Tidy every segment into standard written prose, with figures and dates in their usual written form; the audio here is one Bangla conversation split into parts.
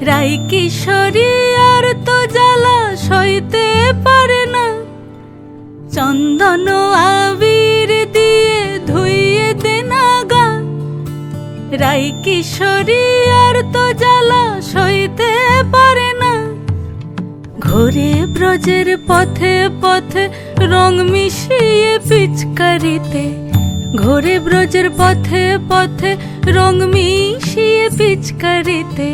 রাই কিশোরী আর তো জ্বালা সইতে পারে না, চন্দন আবির দিয়ে ধুইয়ে দে না গা। রাই কিশোরী আর তো জ্বালা সইতে পারে না, ঘোরে ব্রজের পথে পথে রং মিশিয়ে পিচকারিতে, ঘোরে ব্রজের পথে পথে রং মিশিয়ে পিচকারিতে,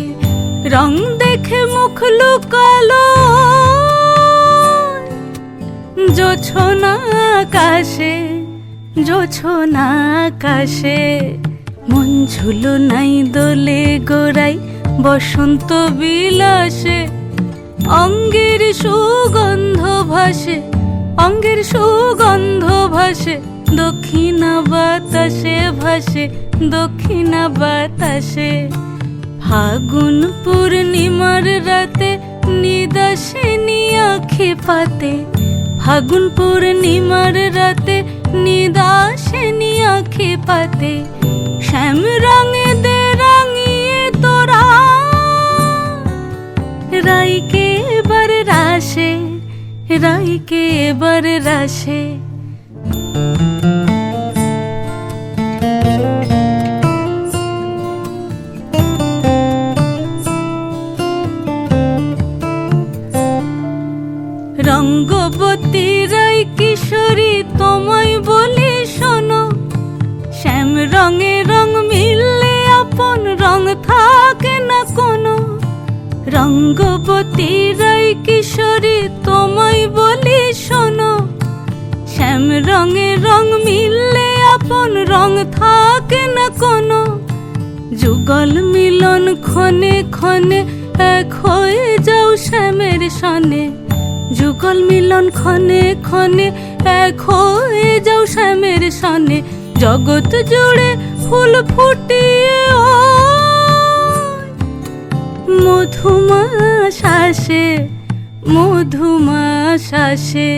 রং দেখে মুখ লুকালো জোছনা আকাশে, জোছনা আকাশে। মন ঝুলো নাই দোলে গোড়াই বসন্ত বিলাসে, অঙ্গের সুগন্ধ ভাসে, অঙ্গের সুগন্ধ ভাসে, দক্ষিণা বাতাসে ভাসে, দক্ষিণা বাতাসে। ফাগুন পূর্ণিমার রাতে নিদাসিনী আঁখি পাতে, ফাগুন পূর্ণিমার রাতে নিদাসিনী আঁখি পাতে, শ্যাম রঙে দে রাঙিয়ে তোরা রাইকে এবার রাশে, রাইকে এবার রাশে। রঙ্গবতী রাই কিশোরী তোমায় বলি শোনো, শ্যাম রঙে রং মিললে আপন রং থাকে না কোনো। রঙ্গবতী রাই কিশোরী তোমায় বলি শোনো, শ্যাম রঙে রং মিললে আপন রং থাকে না কোনো। যুগল মিলন ক্ষণে ক্ষণে এক হয়ে যাও শ্যামের সনে, যুগল মিলন ক্ষণে ক্ষণে এক হয়ে যাও শ্যামের সনে। জগৎ জুড়ে ফুল ফুটিয়ে মধুমাশাসে, মধুমাশাসে।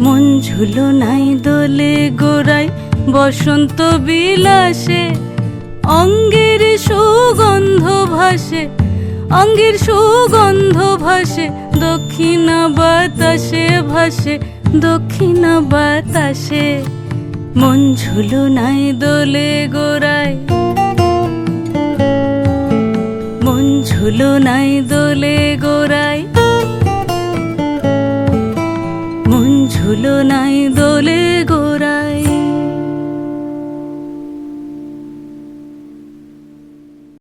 মন ঝুলো নাই দোলে গোড়াই বসন্ত বিলাসে, অঙ্গের সুগন্ধ ভাসে, অঙ্গের সুগন্ধ ভাসে, দক্ষিণা বাতাসে ভাসে, দক্ষিণা বাতাসে। মন ঝুলো নাই দোলে গোড়ায়, মন ঝুলো নাই দোলে গোড়ায়, মন ঝুলো নাই দোলে